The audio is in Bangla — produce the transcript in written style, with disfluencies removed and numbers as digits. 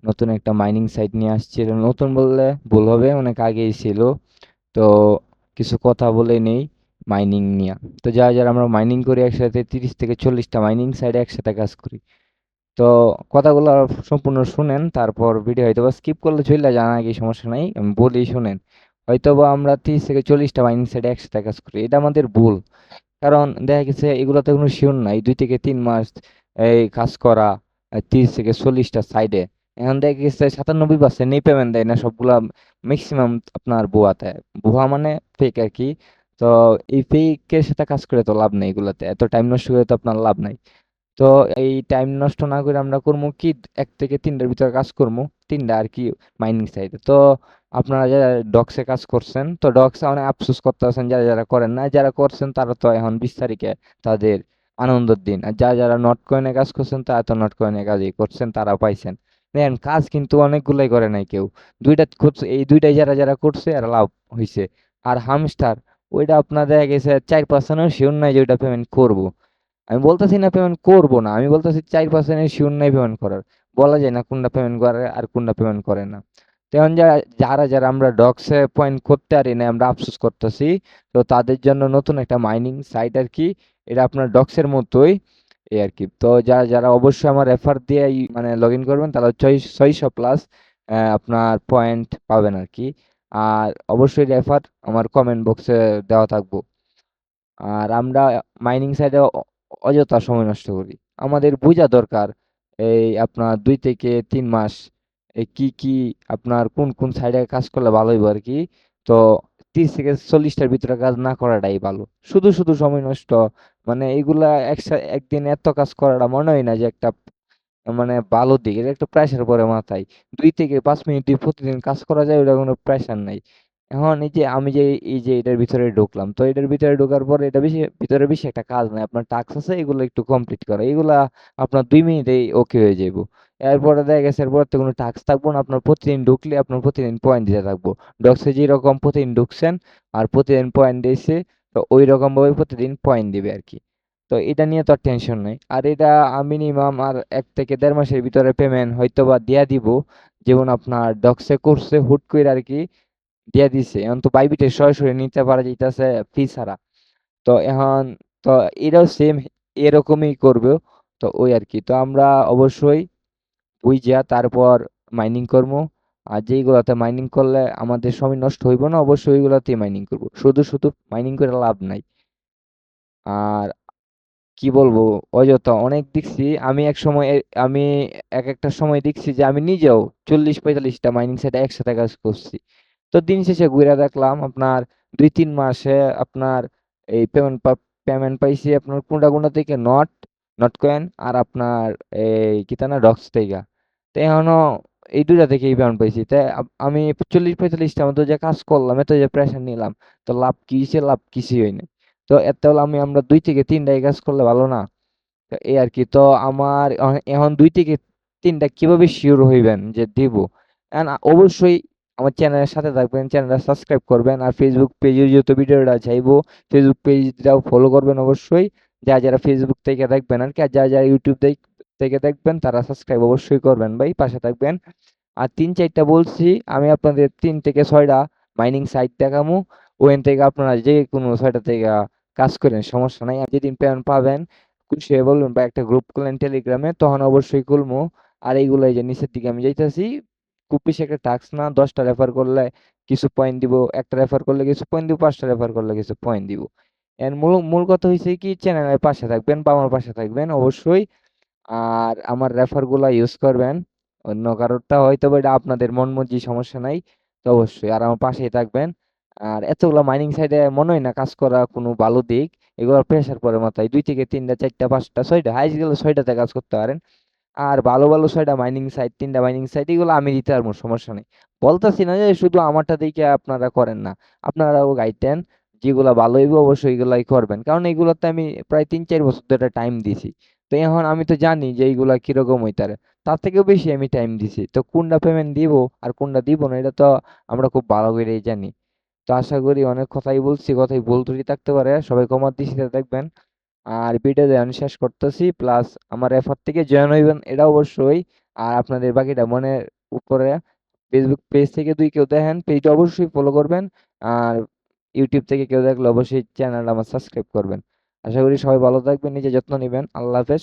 নতুন একটা মাইনিং সাইট নিয়ে আসছি। এটা নতুন বললে ভুল হবে, অনেক আগেই ছিল। তো কিছু কথা বলে নেই মাইনিং নিয়ে। তো যারা আমরা মাইনিং করি একসাথে 30 থেকে 40টা মাইনিং সাইটে একসাথে কাজ করি। তো কথাগুলো সম্পূর্ণ শুনেন, তারপর ভিডিও হয়তোবা স্কিপ করলে চলে যান, আগে সমস্যা নাই, আমি বলি শুনেন। হয়তোবা আমরা 30 থেকে 40টা মাইনিং সাইটে একসাথে কাজ করি, এটা আমাদের ভুল। কারণ দেখা গেছে এগুলোতে কোনো শিওর নাই 2 থেকে 3 মাস এই কাজ করা 30 থেকে 40টা সাইডে। এখন দেখা গেছে 97% নেই, পেমেন্ট দেয় না সবগুলা, ম্যাক্সিমাম আপনার ভুয়াতে। ভুয়া মানে ফেক আর কি। তো এই ফেকের সাথে কাজ করে তো লাভ নেই, এগুলাতে এত টাইম নষ্ট করে তো আপনার লাভ নাই। তো এই টাইম নষ্ট না করে আমরা করবো কি, 1 থেকে 3টার ভিতরে কাজ করবো, 3টা আর কি মাইনিং সাইডে। তো আপনারা যারা ডক্সে কাজ করছেন, তো ডক্সে অনেক আফসোস করতে আছেন, যারা যারা করেন না। যারা করছেন তারা তো এখন 20 তারিখে তাদের আনন্দের দিন। আর যারা যারা নট কয়েনে কাজ করছেন তারা তো নট কয়েনে কাজই করছেন, তারা পাইছেন। দেখেন কাজ কিন্তু অনেকগুলাই করে নাই কেউ, দুইটা করছে, এই দুইটাই যারা যারা করছে আর লাভ হয়েছে। আর হামস্টার, ওইটা আপনার দেখা গেছে 4%-ও শিওর নাই যে ওইটা পেমেন্ট করবো। আমি বলতেছি না পেমেন্ট করব না, আমি বলতেছি 4% শিওর নাই পেমেন্ট করার। বলা যায় না কোনটা পেমেন্ট করে আর কোনটা পেমেন্ট করে না। তেমন যারা যারা আমরা ডক্সে পয়েন্ট করতে পারি না, আমরা আফসোস করতেছি। তো তাদের জন্য নতুন একটা মাইনিং সাইট আর কি, এটা আপনার ডক্সের মতোই এই আর কি। তো যারা যারা অবশ্যই আমার রেফার দিয়ে মানে লগ ইন করবেন, তাহলে 600+ আপনার পয়েন্ট পাবেন আর কি। আর অবশ্যই রেফার আমার কমেন্ট বক্সে দেওয়া থাকবো। আর আমরা মাইনিং সাইডে অযথা সময় নষ্ট করি, আমাদের বোঝা দরকার এই আপনার 2 থেকে 3 মাস এই কি কি আপনার কোন কোন সাইডে কাজ করলে ভালো হইব আর কি। তো 30 থেকে 40টার ভিতরে কাজ না করাটাই ভালো, শুধু শুধু সময় নষ্ট। মানে এইগুলা একদিন এত কাজ করাটা মনে হয় না যে একটা মানে ভালো দিক, এটা একটা প্রেশার পড়ে মাথায়। 2 থেকে 5 মিনিট প্রতিদিন কাজ করা যায়, ওটা কোনো প্রেশার নাই। এখন এই যে আমি যে এই যে এটার ভিতরে ঢুকলাম, তো এটার ভিতরে ঢোকার পর এটা বেশি ভিতরে বেশি একটা কাজ নাই, আপনার টাস্ক আছে এগুলো একটু কমপ্লিট করা, এগুলা আপনার 2 মিনিটেই ওকে হয়ে যাইব। এরপরে দেখা গেছে এরপর তো কোনো টাস্ক থাকবো না, আপনার প্রতিদিন ঢুকলে আপনার প্রতিদিন পয়েন্ট দিতে থাকবো। ডক্সে যেরকম প্রতিদিন ঢুকছেন আর প্রতিদিন পয়েন্ট দিয়েছে, তো ওই রকম ভাবে প্রতিদিন পয়েন্ট দিবে আর কি। তো এটা নিয়ে তো আর টেনশন নাই। আর এটা মিনিমাম আর 1 থেকে 1.5 মাসের ভিতরে পেমেন্ট হয়তো বা দিয়া দিব। যেমন আপনার ডক্সে করছে হুট করে আর কি, দিয়া দিছে। এখন তো বাইবিটে সরাসরি নিতে পারা যাইতেছে ফি ছাড়া। তো এখন তো এটাও সেম এরকমই করবে। তো ওই আর কি, তো আমরা অবশ্যই বুইঝা তারপর মাইনিং করবো। আর যেইগুলাতে মাইনিং করলে আমাদের সময় নষ্ট হইব না, অবশ্যই ওইগুলাতেই মাইনিং করব, শুধু শুধু মাইনিং করে লাভ নাই। আর কি বলবো, অযথা অনেক দেখছি আমি এক সময় আমি এক একটা সময় দেখছি যে আমি নিজেও 40-45টা মাইনিং সাইটে একসাথে কাজ করছি। তো দিন শেষে ঘুরে দেখলাম আপনার 2-3 মাসে আপনার এই পেমেন্ট পাইছি আপনার কোনটা কোনটা থেকে, নট কয়েন আর আপনার এই কিতানা ডক্স থেকে। তো এখনো এই দুইটা থেকেই পেমেন্ট পাইছি। তাই আমি 40-45টার মতো যে কাজ করলাম, এত যে প্রেশার নিলাম, তো লাভ কি হইছে? লাভ কিছুই হয়নি। তো এত হলে আমরা 2 থেকে 3টায় কাজ করলে ভালো না? তো এই আর কি। তো আমার এখন 2 থেকে 3টা কিভাবে শিওর হইবেন যে দিব? অবশ্যই আমার চ্যানেলের সাথে থাকবেন, চ্যানেলটা সাবস্ক্রাইব করবেন। আর ফেসবুক পেজে যেহেতু ভিডিওটা যাইবো, ফেসবুক পেজটাও ফলো করবেন অবশ্যই, যারা যারা ফেসবুক থেকে দেখবেন আর কি। আর যারা যারা ইউটিউব থেকে দেখবেন তারা সাবস্ক্রাইব অবশ্যই করবেন ভাই, পাশে থাকবেন। আর 3-4টা বলছি, আমি আপনাদের 3 থেকে 6টা মাইনিং সাইট দেখামু। ওখান থেকে আপনারা যে কোনো 6টা থেকে কাজ করেন, সমস্যা নাই। আর যেদিন পেমেন্ট পাবেন খুশি হয়ে বলবেন, বা একটা গ্রুপ খুলেন টেলিগ্রামে, তখন অবশ্যই খুলবো। আর এইগুলো এই যে নিচের দিকে আমি যাইতাছি, খুব বেশি একটা টাস্ক না, 10টা রেফার করলে কিছু পয়েন্ট দিব, একটা রেফার করলে কিছু পয়েন্ট দিব, 5টা রেফার করলে কিছু পয়েন্ট দিব। এর মূল মূল কথা হয়েছে কি, চ্যানেলের পাশে থাকবেন বা আমার পাশে থাকবেন অবশ্যই। আর আমার রেফার গুলা ইউজ করবেন, অন্য কারোরটা হয়তো বা এটা আপনাদের মন মর্জি, সমস্যা নাই। তো অবশ্যই আর আমার পাশেই থাকবেন। আর এতগুলা মাইনিং সাইডে মনে হয় না কাজ করা কোনো ভালো দিক, এগুলো প্রেশার পড়ে মাথায়। 2 থেকে 3টা 4টা 5টা 6টা, হাইস্ট গেলে 6টাতে কাজ করতে পারেন। আর ভালো ভালো 6টা মাইনিং সাইট, 3টা মাইনিং সাইট, এগুলো আমি দিতে পারবো, সমস্যা নেই। বলতাছি না যে শুধু আমারটা দেখে আপনারা করেন না, আপনারাও গাইতেন। যেগুলা ভালো হইব অবশ্যই এগুলাই করবেন, কারণ এগুলোতে আমি প্রায় 3-4 বছর ধরে টাইম দিছি। তো এখন আমি তো জানি যে এইগুলা কিরকম হইতারে, তার থেকেও বেশি আমি টাইম দিছি। তো কোনটা পেমেন্ট দিব আর কোনটা দিব না, এটা তো আমরা খুব ভালো করেই জানি। তো আশা করি অনেক কথাই বলছি, কথাই ভুল ত্রুটি থাকতে পারে, সবাই ক্ষমার দৃষ্টিতে দেখবেন। আর ভিডিও আমি শেষ করতেছি, প্লাস আমার এফার থেকে জয়েন হইবেন এটা অবশ্যই। আর আপনাদের বাকিটা মনের উপরে। ফেসবুক পেজ থেকে যদি কেউ দেখেন, পেজটা অবশ্যই ফলো করবেন। আর ইউটিউব থেকে কেউ দেখলে অবশ্যই চ্যানেলটা আমার সাবস্ক্রাইব করবেন। আশা করি সবাই ভালো থাকবেন, নিজের যত্ন নেবেন। আল্লাহ হাফেজ।